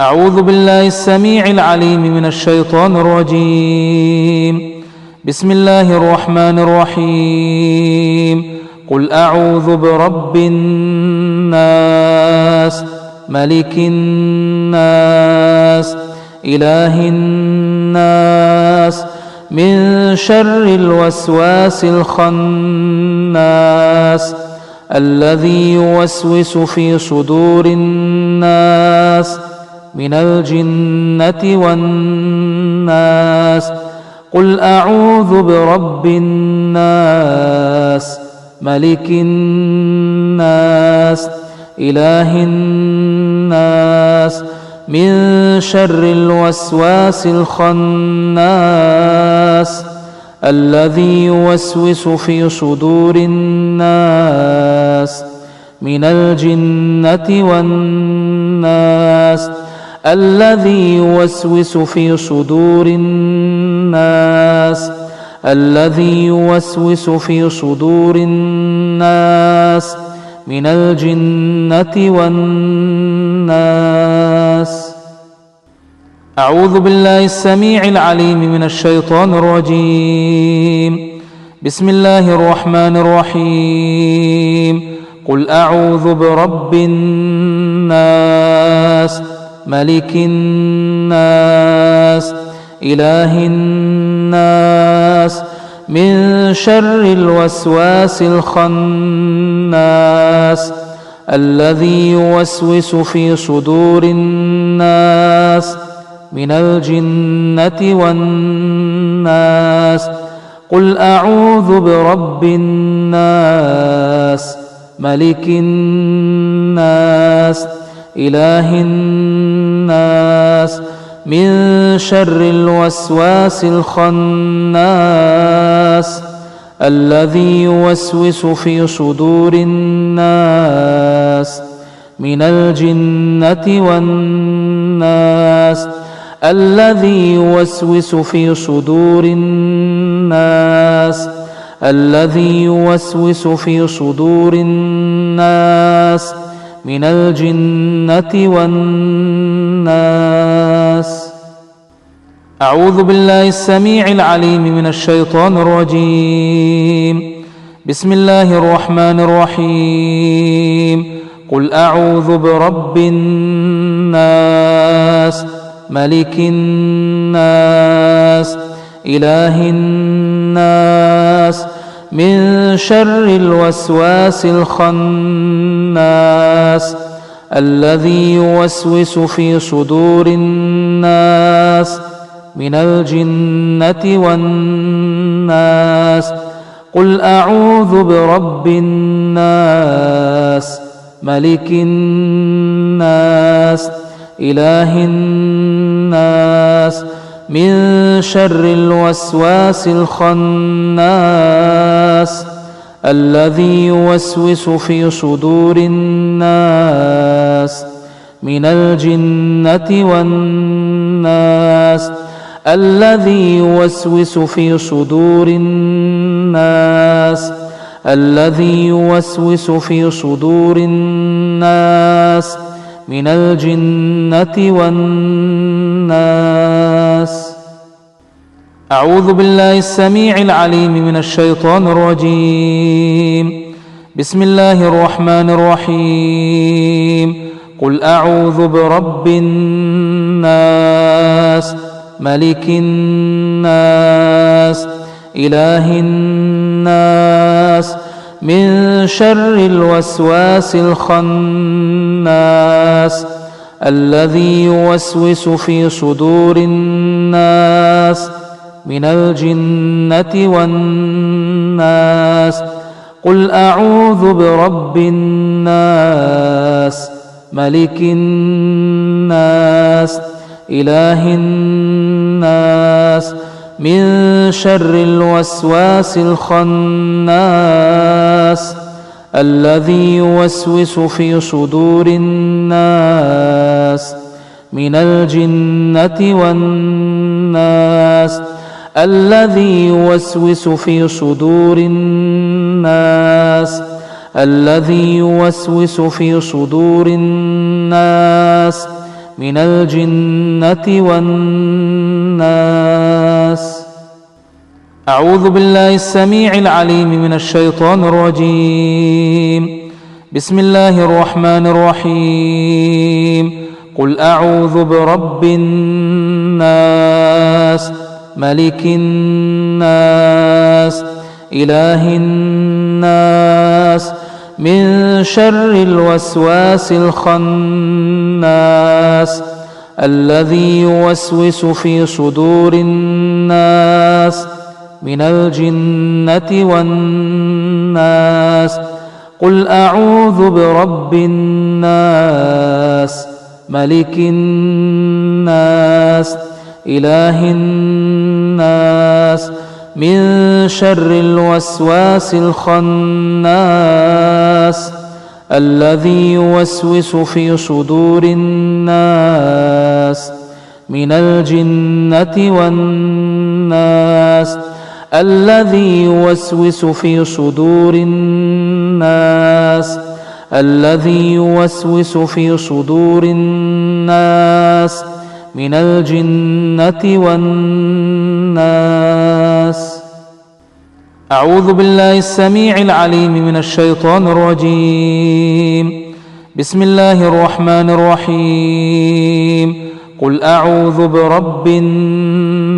أعوذ بالله السميع العليم من الشيطان الرجيم. بسم الله الرحمن الرحيم. قل أعوذ برب الناس ملك الناس إله الناس من شر الوسواس الخناس الذي يوسوس في صدور الناس من الجنة والناس. قل أعوذ برب الناس ملك الناس إله الناس من شر الوسواس الخناس الذي يوسوس في صدور الناس من الجنة والناس. الذي يوسوس في صدور الناس الذي يوسوس في صدور الناس من الجنة والناس. أعوذ بالله السميع العليم من الشيطان الرجيم. بسم الله الرحمن الرحيم. قل أعوذ برب الناس ملك الناس إله الناس من شر الوسواس الخناس الذي يوسوس في صدور الناس من الجنة والناس. قل أعوذ برب الناس ملك الناس إله الناس من شر الوسواس الخناس الذي يوسوس في صدور الناس من الجنة والناس. الذي يوسوس في صدور الناس الذي يوسوس في صدور الناس من الجنة والناس. أعوذ بالله السميع العليم من الشيطان الرجيم. بسم الله الرحمن الرحيم. قل أعوذ برب الناس ملك الناس إله الناس من شر الوسواس الخناس الذي يوسوس في صدور الناس من الجنة والناس. قل أعوذ برب الناس ملك الناس إله الناس من شر الوسواس الخناس الذي يوسوس في صدور الناس من الجنة والناس. الذي يوسوس في صدور الناس الذي يوسوس في صدور الناس من الجنة والناس. أعوذ بالله السميع العليم من الشيطان الرجيم. بسم الله الرحمن الرحيم. قل أعوذ برب الناس ملك الناس إله الناس من شر الوسواس الخناس الذي يوسوس في صدور الناس من الجنة والناس. قل أعوذ برب الناس ملك الناس إله الناس من شر الوسواس الخناس الذي يوسوس في صدور الناس من الجنة والناس. الذي يوسوس في صدور الناس الذي يوسوس في صدور الناس من الجنة والناس. أعوذ بالله السميع العليم من الشيطان الرجيم. بسم الله الرحمن الرحيم. قل أعوذ برب الناس ملك الناس إله الناس من شر الوسواس الخناس الذي يوسوس في صدور الناس من الجنة والناس. قل أعوذ برب الناس ملك الناس إله الناس من شر الوسواس الخناس الذي يوسوس في صدور الناس من الجنة والناس. الذي يوسوس في صدور الناس الذي يوسوس في صدور الناس من الجنة والناس. أعوذ بالله السميع العليم من الشيطان الرجيم. بسم الله الرحمن الرحيم. قل أعوذ برب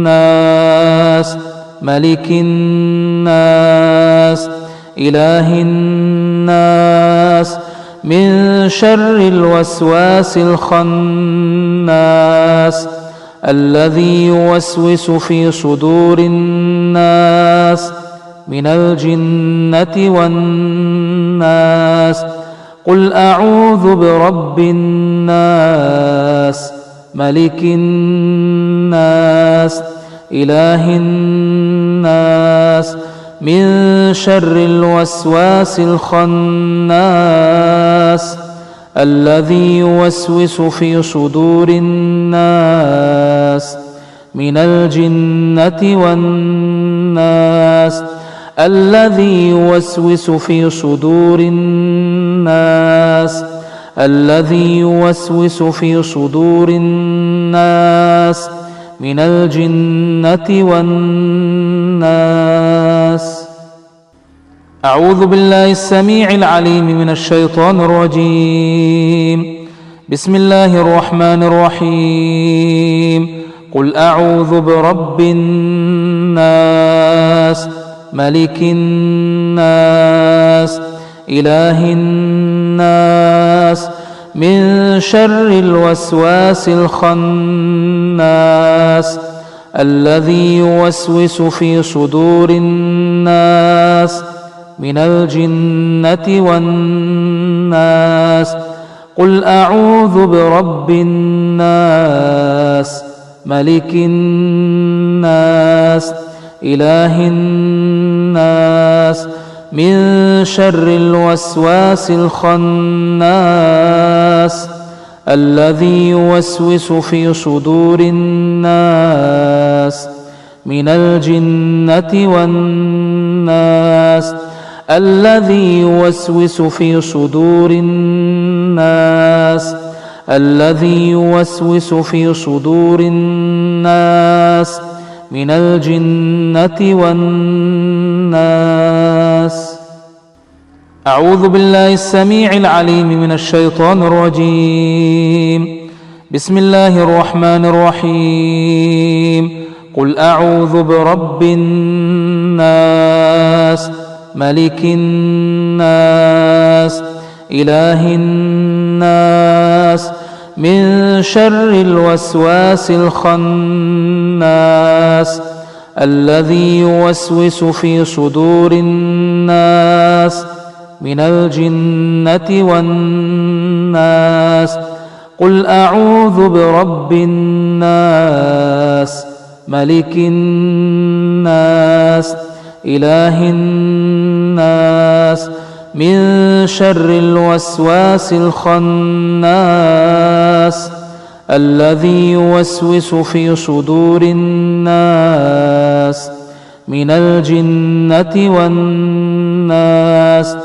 الناس ملك الناس إله الناس من شر الوسواس الخناس الذي يوسوس في صدور الناس من الجنة والناس. قل أعوذ برب الناس ملك الناس إله الناس من شر الوسواس الخناس الذي يوسوس في صدور الناس من الجنة والناس. الذي يوسوس في صدور الناس الذي يوسوس في صدور الناس من الجنة والناس. أعوذ بالله السميع العليم من الشيطان الرجيم. بسم الله الرحمن الرحيم. قل أعوذ برب الناس ملك الناس إله الناس من شر الوسواس الخناس الذي يوسوس في صدور الناس من الجنة والناس. قل أعوذ برب الناس ملك الناس إله الناس من شر الوسواس الخناس الذي يوسوس في صدور الناس من الجنة والناس. الذي يوسوس في صدور الناس الذي يوسوس في صدور الناس من الجنة والناس. أعوذ بالله السميع العليم من الشيطان الرجيم. بسم الله الرحمن الرحيم. قل أعوذ برب الناس ملك الناس إله الناس من شر الوسواس الخناس الذي يوسوس في صدور الناس من الجنة والناس. قل أعوذ برب الناس ملك الناس إله الناس من شر الوسواس الخناس الذي يوسوس في صدور الناس من الجنة والناس.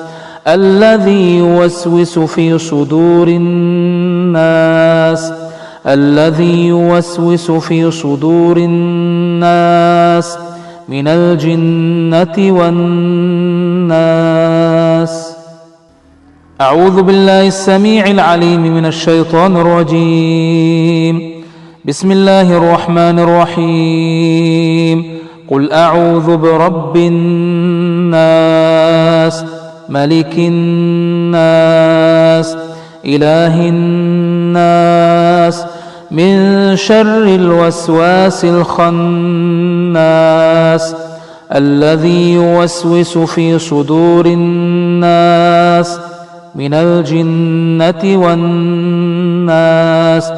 الذي يوسوس في صدور الناس الذي يوسوس في صدور الناس من الجنة والناس. أعوذ بالله السميع العليم من الشيطان الرجيم. بسم الله الرحمن الرحيم. قل أعوذ برب الناس ملك الناس إله الناس من شر الوسواس الخناس الذي يوسوس في صدور الناس من الجنة والناس.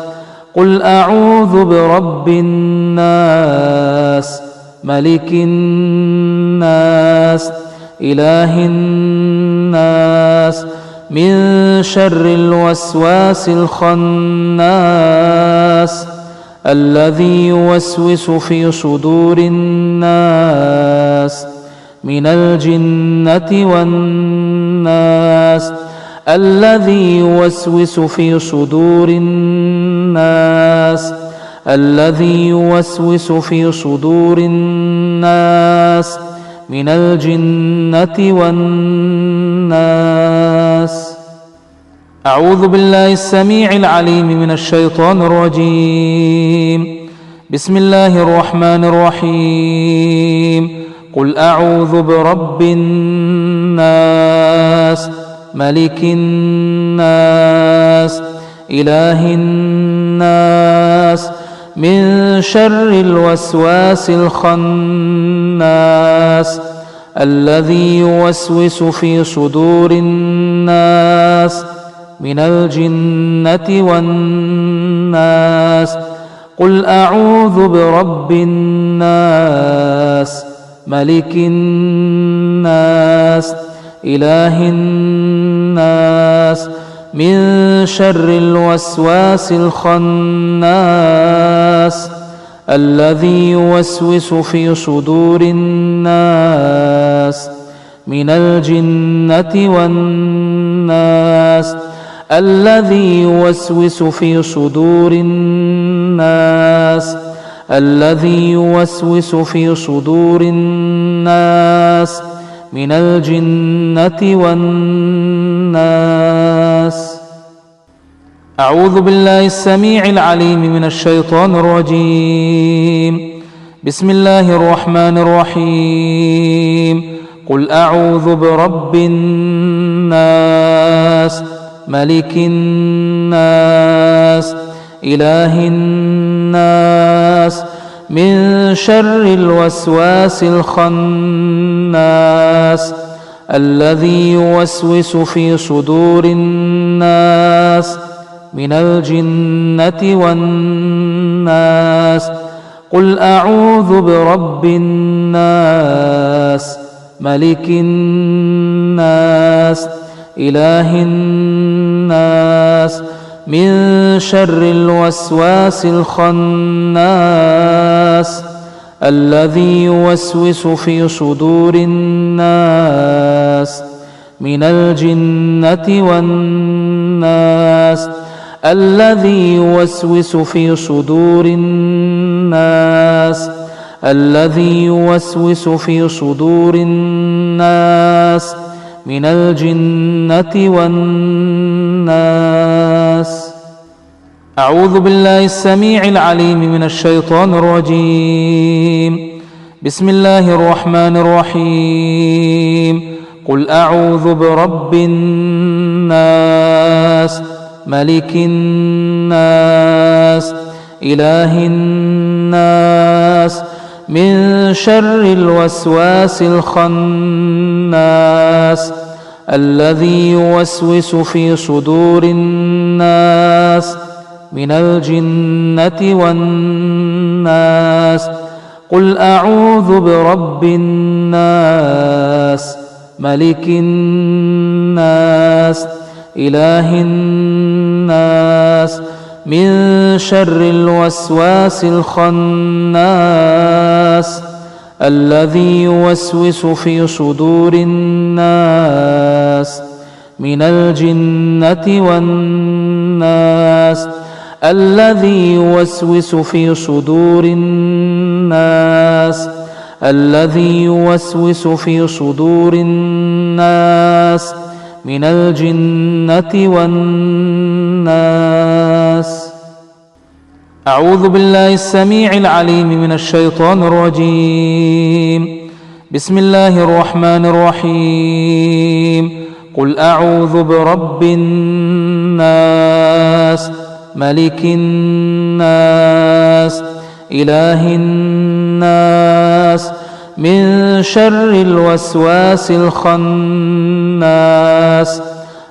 قل أعوذ برب الناس ملك الناس إله الناس من شر الوسواس الخناس الذي يوسوس في صدور الناس من الجنة والناس. الذي يوسوس في صدور الناس الذي يوسوس في صدور الناس من الجنة والناس. أعوذ بالله السميع العليم من الشيطان الرجيم. بسم الله الرحمن الرحيم. قل أعوذ برب الناس ملك الناس إله الناس من شر الوسواس الخناس الذي يوسوس في صدور الناس من الجنة والناس. قل أعوذ برب الناس ملك الناس إله الناس من شر الوسواس الخناس الذي يوسوس في صدور الناس من الجنة والناس. الذي يوسوس في صدور الناس الذي يوسوس في صدور الناس من الجنة والناس. أعوذ بالله السميع العليم من الشيطان الرجيم. بسم الله الرحمن الرحيم. قل أعوذ برب الناس ملك الناس إله الناس من شر الوسواس الخناس الذي يوسوس في صدور الناس من الجنة والناس. قل أعوذ برب الناس ملك الناس إله الناس من شر الوسواس الخناس الذي يوسوس في صدور الناس من الجنة والناس. الذي يوسوس في صدور الناس الذي يوسوس في صدور الناس من الجنة والناس. أعوذ بالله السميع العليم من الشيطان الرجيم. بسم الله الرحمن الرحيم. قل أعوذ برب الناس ملك الناس إله الناس من شر الوسواس الخناس الذي يوسوس في صدور الناس من الجنة والناس. قل أعوذ برب الناس ملك الناس إله الناس من شر الوسواس الخناس الذي يوسوس في صدور الناس من الجنة والناس. الذي يوسوس في صدور الناس الذي يوسوس في صدور الناس من الجنة والناس. أعوذ بالله السميع العليم من الشيطان الرجيم. بسم الله الرحمن الرحيم. قل أعوذ برب الناس ملك الناس إله الناس من شر الوسواس الخناس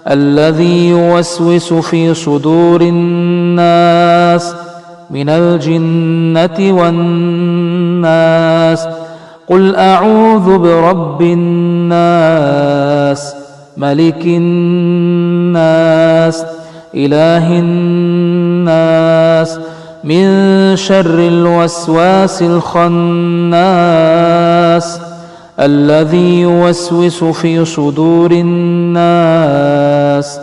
الذي يوسوس في صدور الناس من الجنة والناس. قل أعوذ برب الناس ملك الناس إله الناس من شر الوسواس الخناس الذي يوسوس في صدور الناس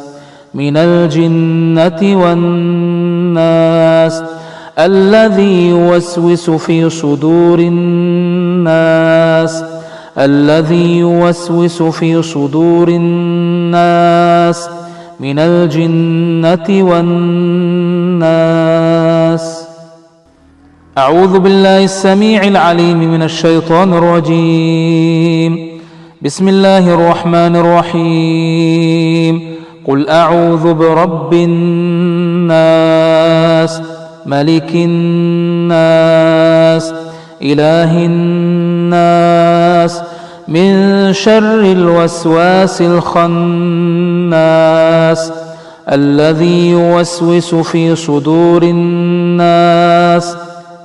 من الجنة والناس الذي يوسوس في صدور الناس الذي يوسوس في صدور الناس من الجنة والناس. أعوذ بالله السميع العليم من الشيطان الرجيم. بسم الله الرحمن الرحيم. قل أعوذ برب الناس ملك الناس إله الناس من شر الوسواس الخناس الذي يوسوس في صدور الناس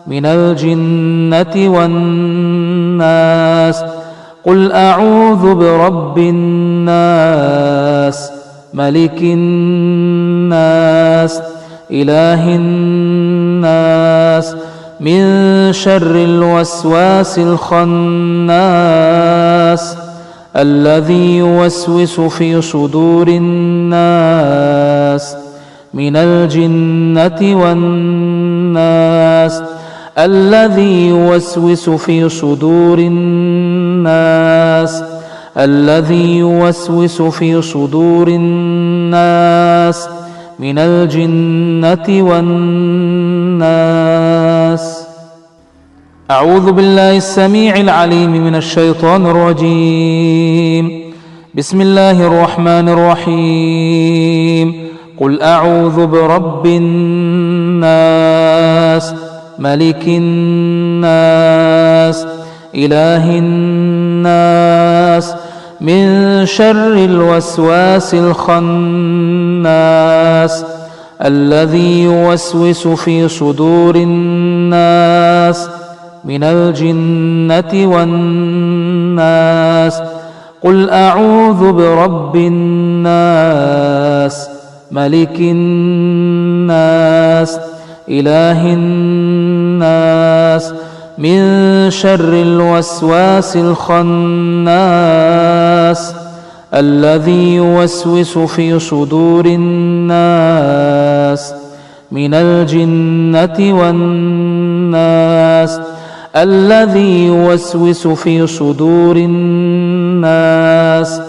من الجنة والناس. قل أعوذ برب الناس ملك الناس إله الناس من شر الوسواس الخناس الذي يوسوس في صدور الناس من الجنة والناس الذي يوسوس في صدور الناس الذي يوسوس في صدور الناس من الجنة والناس. أعوذ بالله السميع العليم من الشيطان الرجيم. بسم الله الرحمن الرحيم. قل أعوذ برب الناس ملك الناس إله الناس من شر الوسواس الخناس الذي يوسوس في صدور الناس من الجنة والناس. قل أعوذ برب الناس ملك الناس إله الناس من شر الوسواس الخناس الذي يوسوس في صدور الناس من الجنة والناس الذي يوسوس في صدور الناس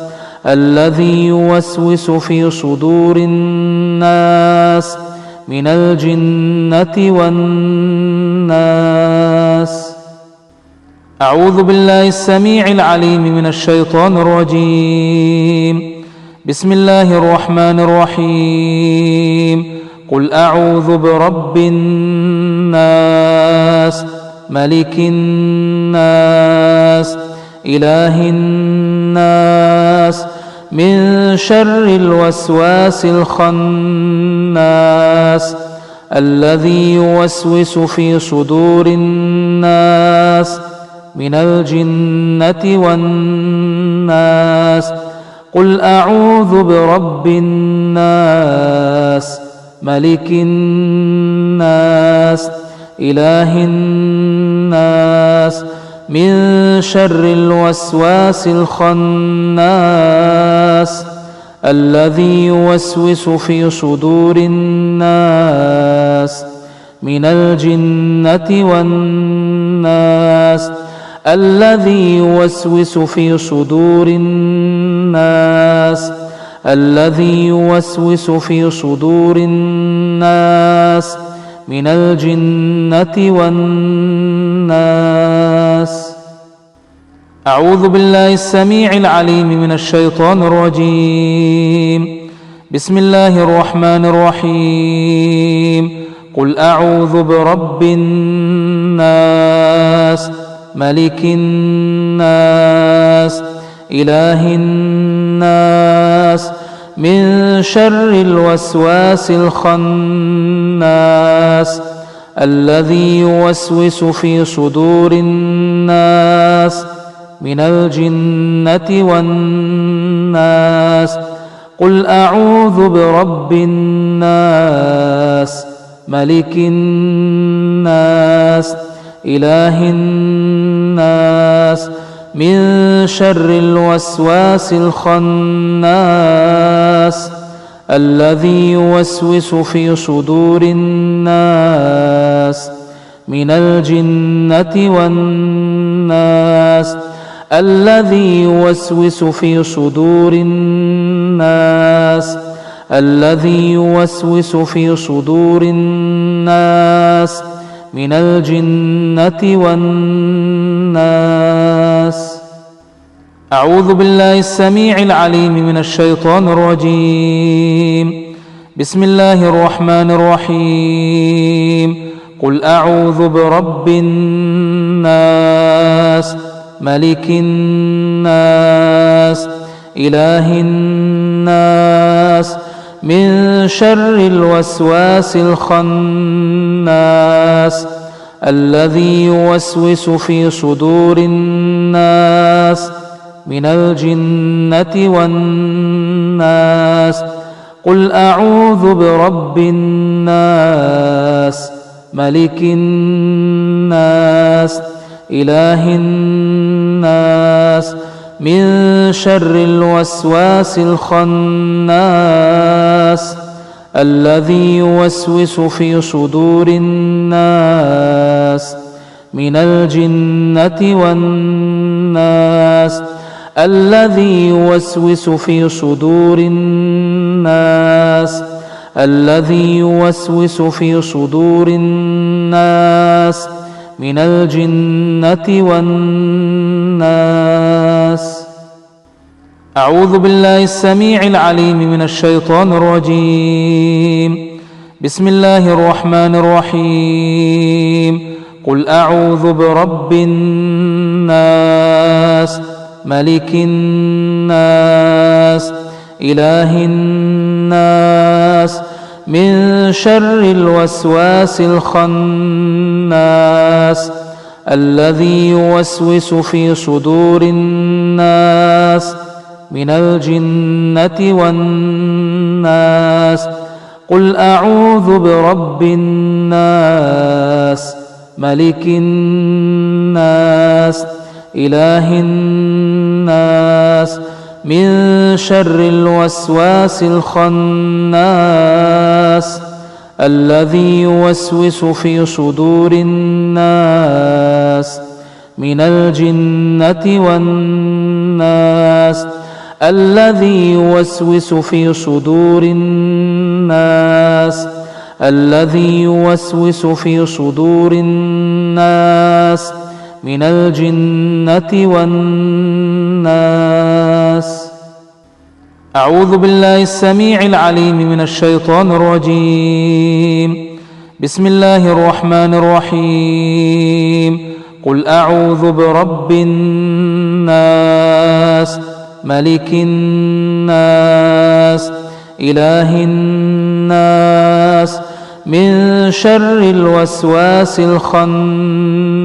الذي يوسوس في صدور الناس من الجنة والناس. أعوذ بالله السميع العليم من الشيطان الرجيم. بسم الله الرحمن الرحيم. قل أعوذ برب الناس ملك الناس إله الناس من شر الوسواس الخناس الذي يوسوس في صدور الناس من الجنة والناس. قل أعوذ برب الناس ملك الناس إله الناس من شر الوسواس الخناس الذي يوسوس في صدور الناس من الجنة والناس الذي يوسوس في صدور الناس الذي يوسوس في صدور الناس من الجنة والناس. أعوذ بالله السميع العليم من الشيطان الرجيم. بسم الله الرحمن الرحيم. قل أعوذ برب الناس ملك الناس إله الناس من شر الوسواس الخناس الذي يوسوس في صدور الناس من الجنة والناس. قل أعوذ برب الناس ملك الناس إله الناس من شر الوسواس الخناس الذي يوسوس في صدور الناس من الجنة والناس الذي يوسوس في صدور الناس الذي يوسوس في صدور الناس من الجنة والناس. أعوذ بالله السميع العليم من الشيطان الرجيم. بسم الله الرحمن الرحيم. قل أعوذ برب الناس ملك الناس إله الناس من شر الوسواس الخناس الذي يوسوس في صدور الناس من الجنة والناس. قل أعوذ برب الناس ملك الناس إله الناس من شر الوسواس الخناس الذي يوسوس في صدور الناس من الجنة والناس الذي يوسوس في صدور الناس الذي يوسوس في صدور الناس من الجنة والناس. أعوذ بالله السميع العليم من الشيطان الرجيم. بسم الله الرحمن الرحيم. قل أعوذ برب الناس ملك الناس إله الناس من شر الوسواس الخناس الذي يوسوس في صدور الناس من الجنة والناس. قل أعوذ برب الناس ملك الناس إله الناس من شر الوسواس الخناس الذي يوسوس في صدور الناس من الجنة والناس الذي يوسوس في صدور الناس الذي يوسوس في صدور الناس من الجنة والناس. أعوذ بالله السميع العليم من الشيطان الرجيم. بسم الله الرحمن الرحيم. قل أعوذ برب الناس ملك الناس إله الناس من شر الوسواس الخناس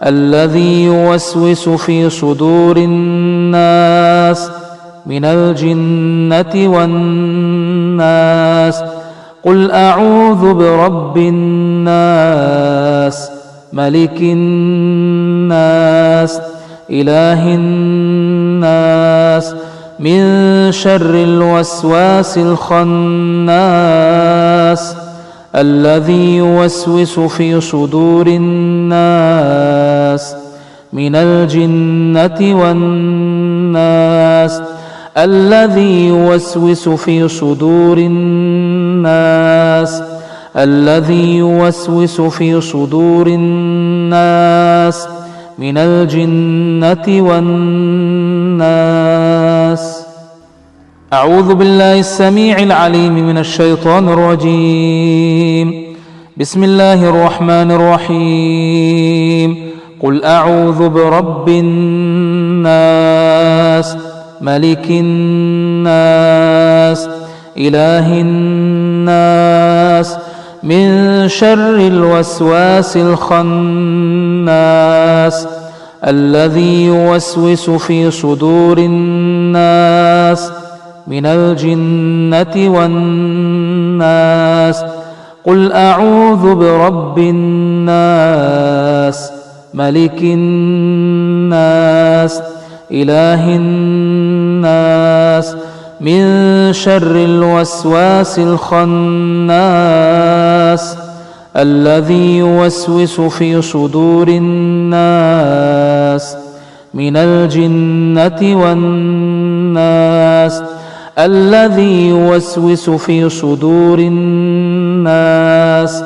الذي يوسوس في صدور الناس من الجنة والناس. قل أعوذ برب الناس ملك الناس إله الناس من شر الوسواس الخناس الذي يوسوس في صدور الناس من الجنة والناس الذي يوسوس في صدور الناس الذي يوسوس في صدور الناس من الجنة والناس. أعوذ بالله السميع العليم من الشيطان الرجيم. بسم الله الرحمن الرحيم. قل أعوذ برب الناس ملك الناس إله الناس من شر الوسواس الخناس الذي يوسوس في صدور الناس من الجنة والناس. قل أعوذ برب الناس ملك الناس إله الناس من شر الوسواس الخناس الذي يوسوس في صدور الناس من الجنة والناس الذي يوسوس في صدور الناس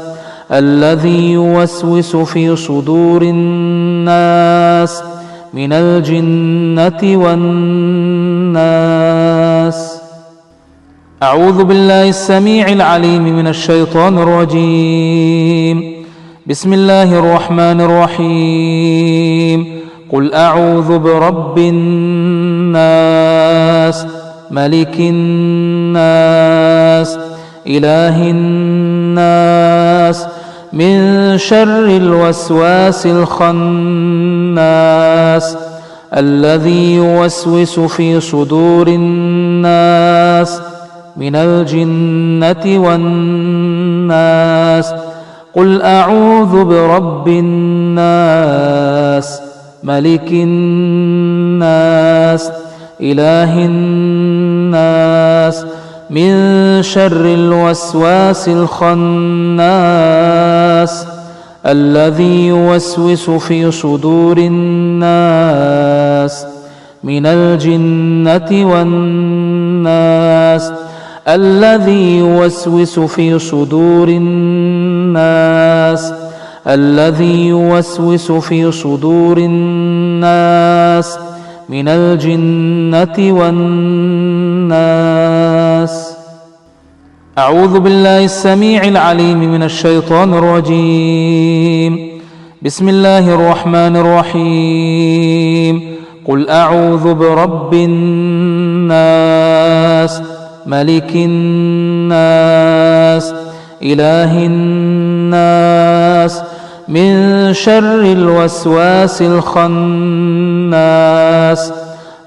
الذي يوسوس في صدور الناس من الجنة والناس. أعوذ بالله السميع العليم من الشيطان الرجيم. بسم الله الرحمن الرحيم. قل أعوذ برب الناس ملك الناس إله الناس من شر الوسواس الخناس الذي يوسوس في صدور الناس من الجنة والناس. قل أعوذ برب الناس ملك الناس إله الناس من شر الوسواس الخناس الذي يوسوس في صدور الناس من الجنة والناس الذي يوسوس في صدور الناس الذي يوسوس في صدور الناس من الجنة والناس. أعوذ بالله السميع العليم من الشيطان الرجيم. بسم الله الرحمن الرحيم. قل أعوذ برب الناس ملك الناس إله الناس من شر الوسواس الخناس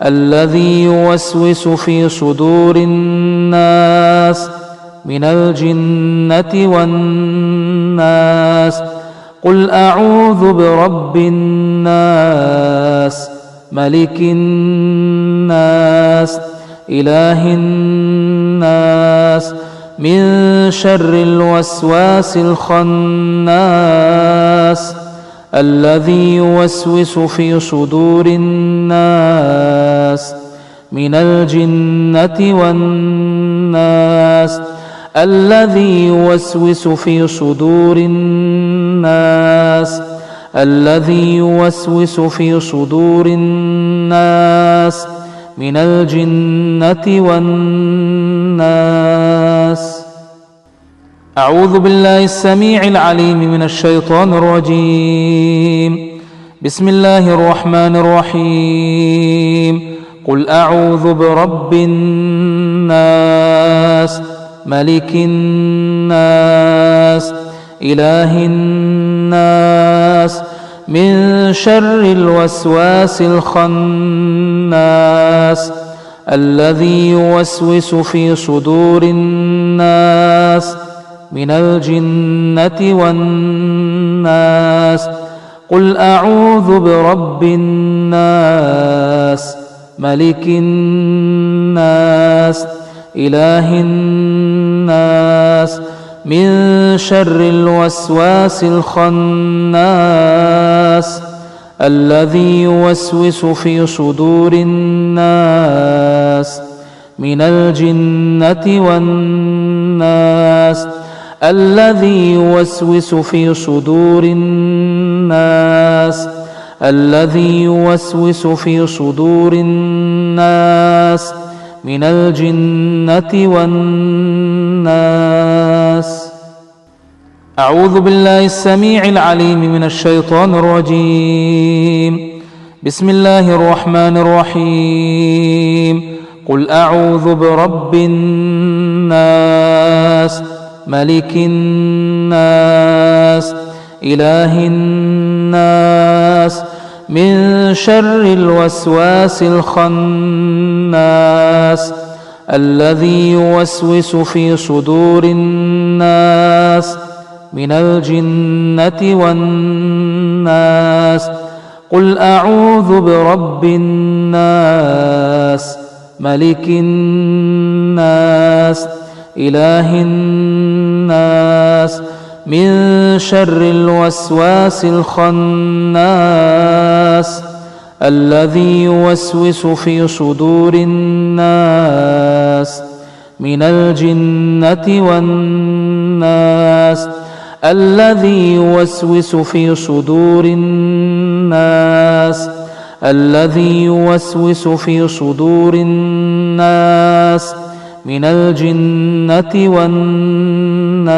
الذي يوسوس في صدور الناس من الجنة والناس. قل أعوذ برب الناس ملك الناس إله الناس من شر الوسواس الخناس الذي يوسوس في صدور الناس من الجنة والناس الذي يوسوس في صدور الناس الذي يوسوس في صدور الناس من الجنة والناس. أعوذ بالله السميع العليم من الشيطان الرجيم. بسم الله الرحمن الرحيم. قل أعوذ برب الناس ملك الناس إله الناس من شر الوسواس الخناس الذي يوسوس في صدور الناس من الجنة والناس. قل أعوذ برب الناس ملك الناس إله الناس من شر الوسواس الخناس الذي يوسوس في صدور الناس من الجنة والناس الذي يوسوس في صدور الناس الذي يوسوس في صدور الناس من الجنة والناس. أعوذ بالله السميع العليم من الشيطان الرجيم. بسم الله الرحمن الرحيم. قل أعوذ برب الناس ملك الناس إله الناس من شر الوسواس الخناس الذي يوسوس في صدور الناس من الجنة والناس. قل أعوذ برب الناس ملك الناس إله الناس من شر الوسواس الخناس الذي يوسوس في صدور الناس من الجنة والناس الذي يوسوس في صدور الناس الذي يوسوس في صدور الناس من الجنة والناس.